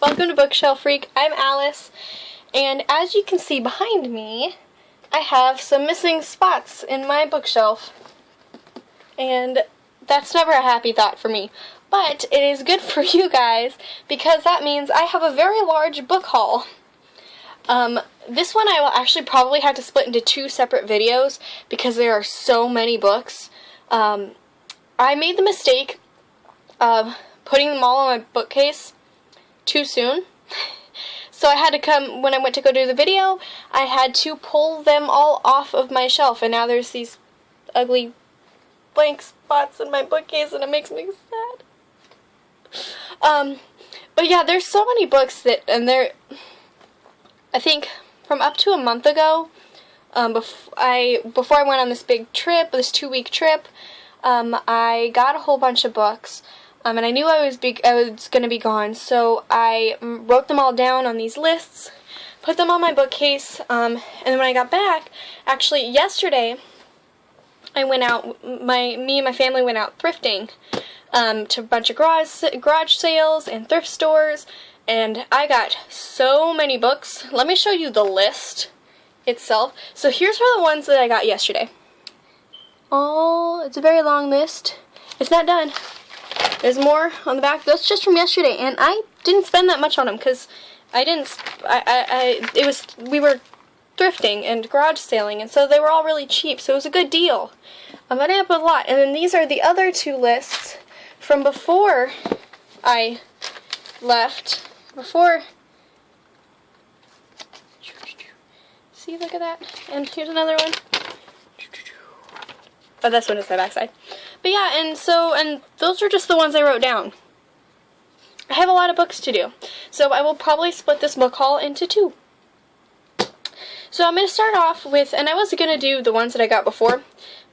welcome to Bookshelf Freak. I'm Alice, and as you can see behind me, I have some missing spots in my bookshelf, and that's never a happy thought for me, but it is good for you guys, because that means I have a very large book haul. This one I will actually probably have to split into 2 separate videos, because there are so many books. I made the mistake of putting them all on my bookcase too soon. So I had to come, when I went to go do the video, I had to pull them all off of my shelf, and now there's these ugly blank spots in my bookcase, and it makes me sad. But yeah, there's so many books that, and I think from up to a month ago, before I went on this big trip, this 2-week trip, I got a whole bunch of books. And I knew I was going to be gone, so I wrote them all down on these lists, put them on my bookcase, and then when I got back, actually yesterday, I went out, me and my family went out thrifting, to a bunch of garage sales and thrift stores, and I got so many books. Let me show you the list itself. So here's for the ones that I got yesterday. Oh, it's a very long list. It's not done. There's more on the back. That's just from yesterday, and I didn't spend that much on them because we were thrifting and garage sailing, and so they were all really cheap, so it was a good deal. I ended up with a lot, and then these are the other 2 lists from before I left. See, look at that. And here's another one. Oh, this one is my backside. But yeah, and those are just the ones I wrote down. I have a lot of books to do, so I will probably split this book haul into 2. So I'm going to start off with, and I was going to do the ones that I got before,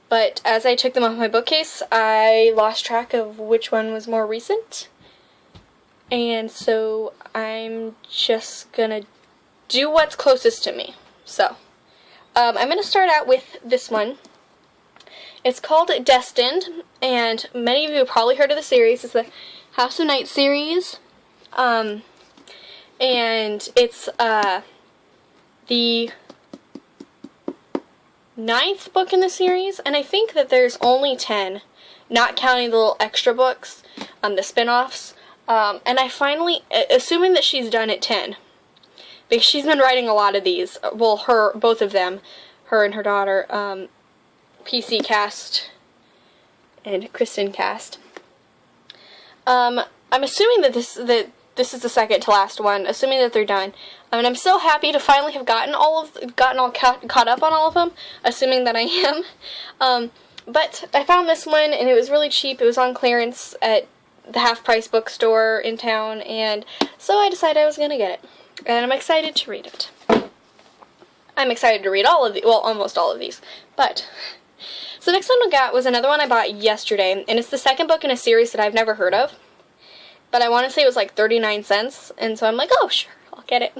but as I took them off my bookcase, I lost track of which one was more recent, and so I'm just going to do what's closest to me. So, I'm going to start out with this one. It's called Destined, and many of you have probably heard of the series. It's the House of Night series, and it's the 9th book in the series, and I think that there's only 10, not counting the little extra books, the spin-offs, and I finally, assuming that she's done at 10, because she's been writing a lot of these, well, both of them, her and her daughter, PC Cast and Kristen Cast. I'm assuming that this is the second to last one, assuming that they're done. And I'm so happy to finally have gotten all caught up on all of them, assuming that I am. But I found this one, and it was really cheap. It was on clearance at the half-price bookstore in town, and so I decided I was going to get it. And I'm excited to read it. I'm excited to read all of well, almost all of these, but... So the next one I got was another one I bought yesterday, and it's the second book in a series that I've never heard of, but I want to say it was like 39 cents, and so I'm like, oh, sure, I'll get it.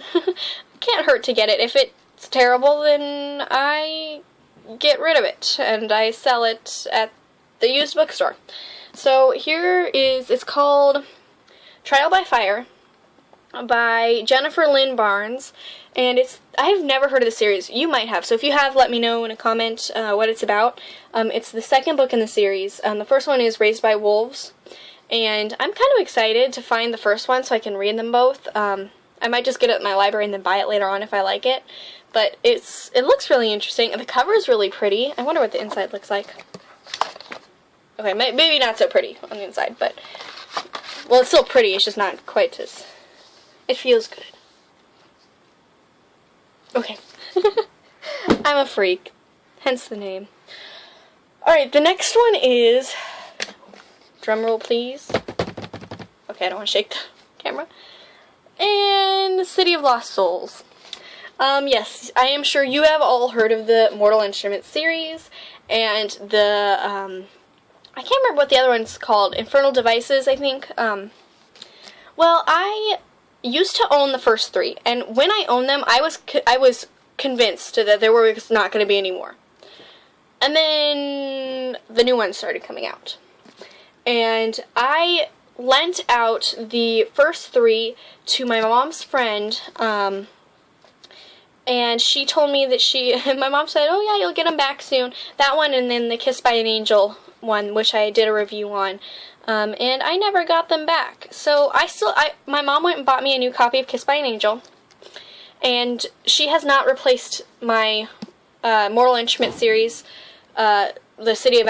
Can't hurt to get it. If it's terrible, then I get rid of it, and I sell it at the used bookstore. So it's called Trial by Fire by Jennifer Lynn Barnes, and I've never heard of the series. You might have, so if you have, let me know in a comment what it's about. It's the second book in the series. The first one is Raised by Wolves, and I'm kind of excited to find the first one so I can read them both. I might just get it at my library and then buy it later on if I like it, but it looks really interesting, and the cover is really pretty. I wonder what the inside looks like. Okay, maybe not so pretty on the inside, but, well, it's still pretty, it's just not quite as... It feels good. Okay. I'm a freak. Hence the name. Alright, the next one is... Drumroll, please. Okay, I don't want to shake the camera. And City of Lost Souls. Yes, I am sure you have all heard of the Mortal Instruments series, and the, I can't remember what the other one's called. Infernal Devices, I think. Well, I used to own the first 3, and when I owned them, I was convinced that there was not going to be any more. And then the new ones started coming out. And I lent out the first 3 to my mom's friend, and she told me that my mom said, oh yeah, you'll get them back soon. That one, and then the Kiss by an Angel one, which I did a review on, and I never got them back. So my mom went and bought me a new copy of Kiss by an Angel, and she has not replaced my Mortal Instruments series, the City of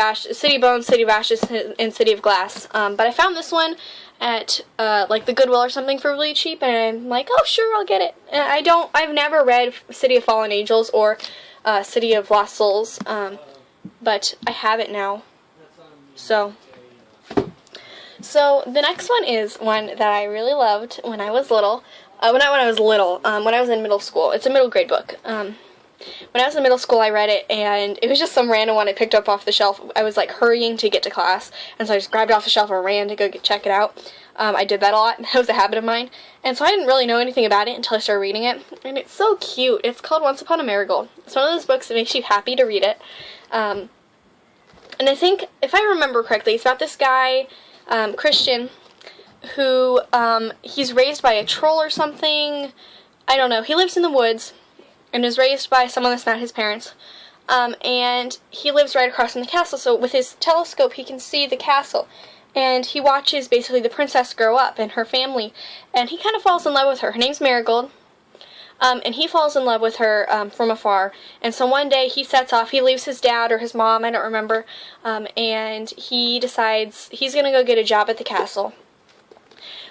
Bones, City of Ashes, and City of Glass. But I found this one at like the Goodwill or something for really cheap, and I'm like, oh sure, I'll get it. And I've never read City of Fallen Angels or City of Lost Souls, but I have it now. So the next one is one that I really loved when I was little. When I was in middle school. It's a middle grade book. When I was in middle school, I read it, and it was just some random one I picked up off the shelf. I was like hurrying to get to class, and so I just grabbed it off the shelf and ran to go check it out. I did that a lot. That was a habit of mine, and so I didn't really know anything about it until I started reading it, and it's so cute. It's called Once Upon a Marigold. It's one of those books that makes you happy to read it, and I think, if I remember correctly, it's about this guy, Christian, who he's raised by a troll or something. I don't know. He lives in the woods and is raised by someone that's not his parents. And he lives right across from the castle, so with his telescope he can see the castle. And he watches basically the princess grow up and her family, and he kind of falls in love with her. Her name's Marigold. And he falls in love with her from afar. And so one day he sets off. He leaves his dad or his mom, I don't remember, and he decides he's going to go get a job at the castle.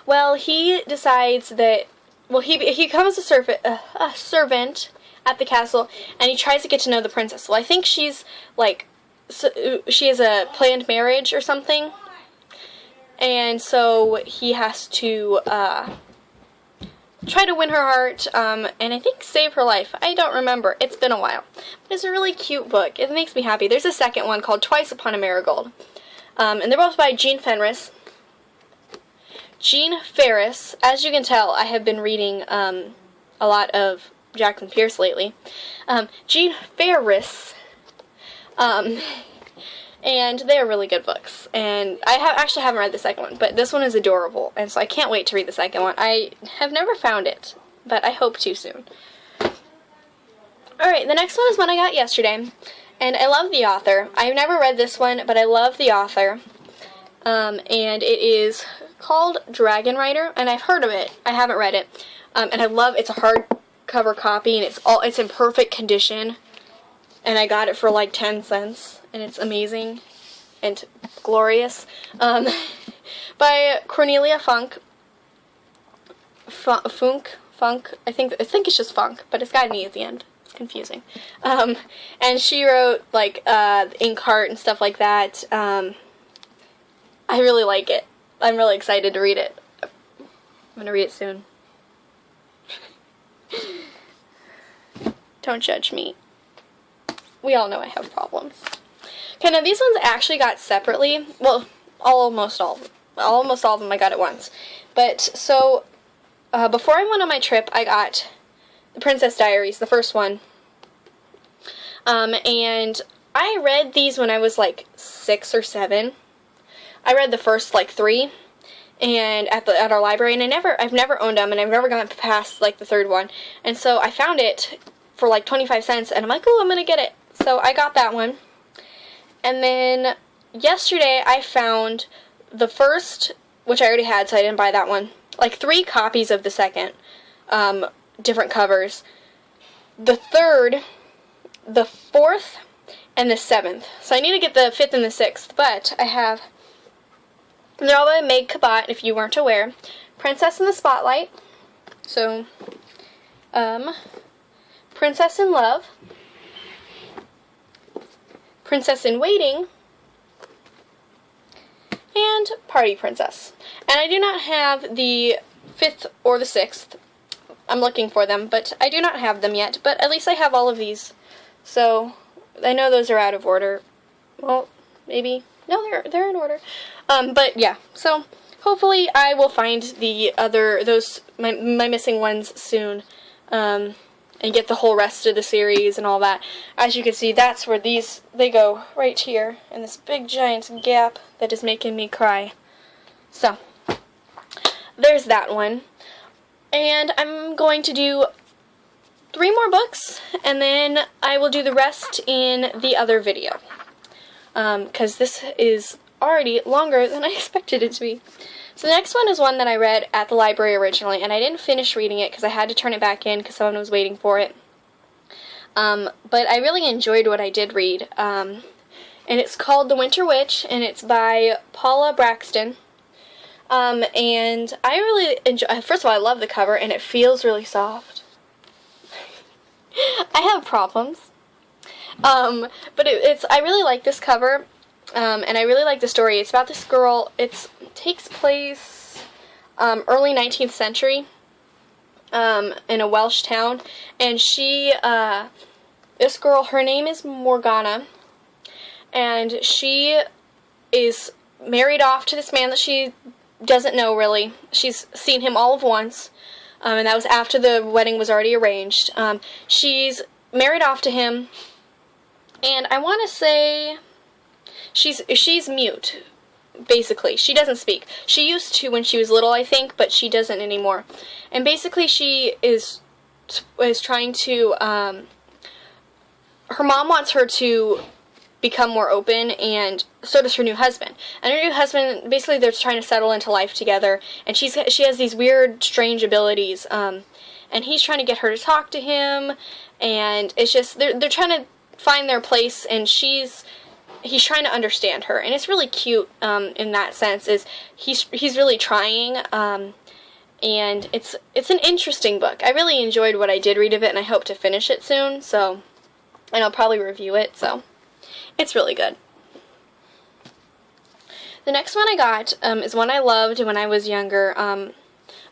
Well, he decides that, well, he becomes a servant at the castle, and he tries to get to know the princess. Well, I think she's, like, she has a planned marriage or something, and so he has to try to win her heart, and I think save her life. I don't remember. It's been a while. But it's a really cute book. It makes me happy. There's a second one called Twice Upon a Marigold, and they're both by Jean Fenris. Jean Ferris. As you can tell, I have been reading a lot of Jackson Pierce lately. Jean Ferris, and they are really good books. And I actually haven't read the second one, but this one is adorable, and so I can't wait to read the second one. I have never found it, but I hope to soon. Alright, the next one is one I got yesterday, and I love the author. I've never read this one, but I love the author. And it is called Dragon Rider, and I've heard of it. I haven't read it. And I love, it's a hardcover copy, and it's in perfect condition. And I got it for like 10 cents, and it's amazing and glorious. By Cornelia Funk. Funk. I think it's just Funk, but it's got an E at the end. It's confusing. And she wrote like Inkheart and stuff like that. I really like it. I'm really excited to read it. I'm gonna read it soon. Don't judge me. We all know I have problems. Okay, now these ones actually got separately. Well, almost all of them I got at once. But, so, before I went on my trip, I got The Princess Diaries, the first one. And I read these when I was like 6 or 7. I read the first like 3, and at our library, and I've never owned them, and I've never gotten past like the 3rd one. And so I found it for like 25 cents, and I'm like, oh, I'm gonna get it. So I got that one. And then yesterday I found the first, which I already had, so I didn't buy that one, like 3 copies of the second, different covers. The 3rd, the 4th, and the 7th. So I need to get the 5th and the 6th, but I have, they're all by Meg Cabot, if you weren't aware. Princess in the Spotlight. So, Princess in Love. Princess in Waiting. And Party Princess. And I do not have the 5th or the 6th. I'm looking for them, but I do not have them yet. But at least I have all of these. So, I know those are out of order. Well, maybe. No, they're in order. But yeah, so hopefully I will find the other, my missing ones soon, and get the whole rest of the series and all that. As you can see, that's where they go right here, in this big giant gap that is making me cry. So, there's that one. And I'm going to do 3 more books, and then I will do the rest in the other video. Because this is already longer than I expected it to be. So the next one is one that I read at the library originally, and I didn't finish reading it because I had to turn it back in because someone was waiting for it. But I really enjoyed what I did read. And it's called The Winter Witch, and it's by Paula Braxton. And I really enjoy, first of all, I love the cover, and it feels really soft. I have problems. But I really like this cover, and I really like the story. It's about this girl. It takes place, early 19th century, in a Welsh town, and this girl, her name is Morgana, and she is married off to this man that she doesn't know, really. She's seen him all of once, and that was after the wedding was already arranged. She's married off to him, and I want to say she's mute, basically. She doesn't speak. She used to when she was little, I think, but she doesn't anymore. And basically she is trying to, her mom wants her to become more open, and so does her new husband. And her new husband, basically they're trying to settle into life together, and she has these weird, strange abilities, and he's trying to get her to talk to him, and it's just, they're trying to find their place, and he's trying to understand her, and it's really cute, in that sense, is he's really trying, and it's an interesting book. I really enjoyed what I did read of it, and I hope to finish it soon, and I'll probably review it, so it's really good. The next one I got is one I loved when I was younger.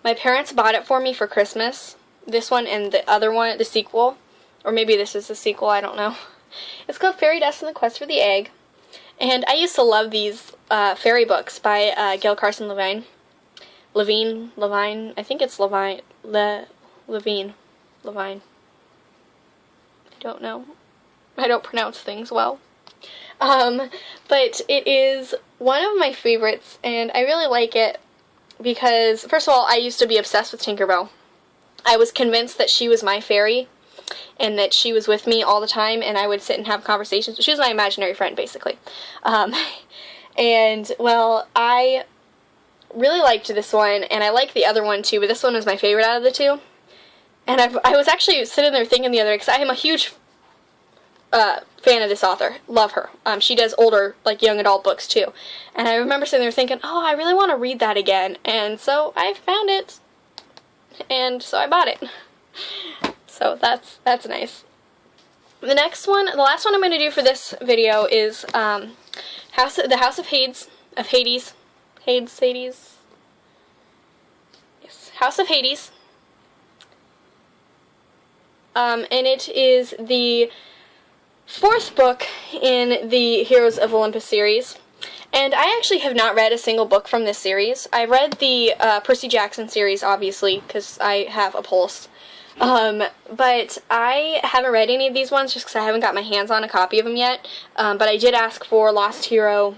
My parents bought it for me for Christmas. This one and the other one, the sequel, or maybe this is the sequel, I don't know. It's called Fairy Dust and the Quest for the Egg, and I used to love these fairy books by Gail Carson Levine. I think it's Levine. I don't know. I don't pronounce things well. But it is one of my favorites, and I really like it because, first of all, I used to be obsessed with Tinkerbell. I was convinced that she was my fairy, and that she was with me all the time, and I would sit and have conversations. She was my imaginary friend, basically. And, well, I really liked this one, and I like the other one, too, but this one was my favorite out of the two. And I was actually sitting there thinking the other day, because I am a huge fan of this author. Love her. She does older, like, young adult books, too. And I remember sitting there thinking, oh, I really want to read that again. And so I found it, and so I bought it. So that's nice. The last one I'm going to do for this video is the House of Hades. Yes, House of Hades. And it is the 4th book in the Heroes of Olympus series. And I actually have not read a single book from this series. I read the Percy Jackson series, obviously, because I have a pulse. But I haven't read any of these ones just because I haven't got my hands on a copy of them yet. But I did ask for Lost Hero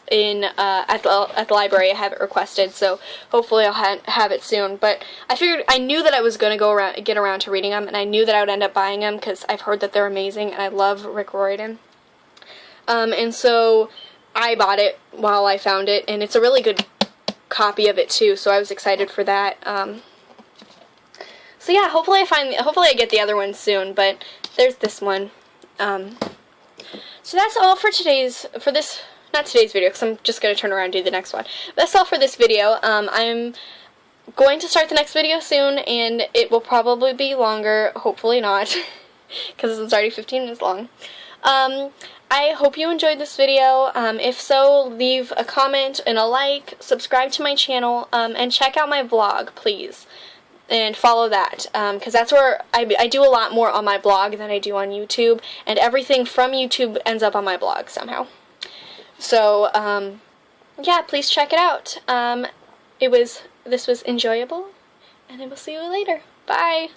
at the library. I have it requested, so hopefully I'll have it soon. But I knew that I was going to get around to reading them, and I knew that I would end up buying them because I've heard that they're amazing, and I love Rick Riordan. And so I bought it while I found it, and it's a really good copy of it too, so I was excited for that. So yeah, hopefully I get the other one soon, but there's this one. So that's all for not today's video, because I'm just going to turn around and do the next one. But that's all for this video. I'm going to start the next video soon, and it will probably be longer, hopefully not, because it's already 15 minutes long. I hope you enjoyed this video. If so, leave a comment and a like, subscribe to my channel, and check out my vlog, please. And follow that, because that's where I do a lot more on my blog than I do on YouTube, and everything from YouTube ends up on my blog somehow. So, yeah, please check it out. This was enjoyable, and I will see you later. Bye!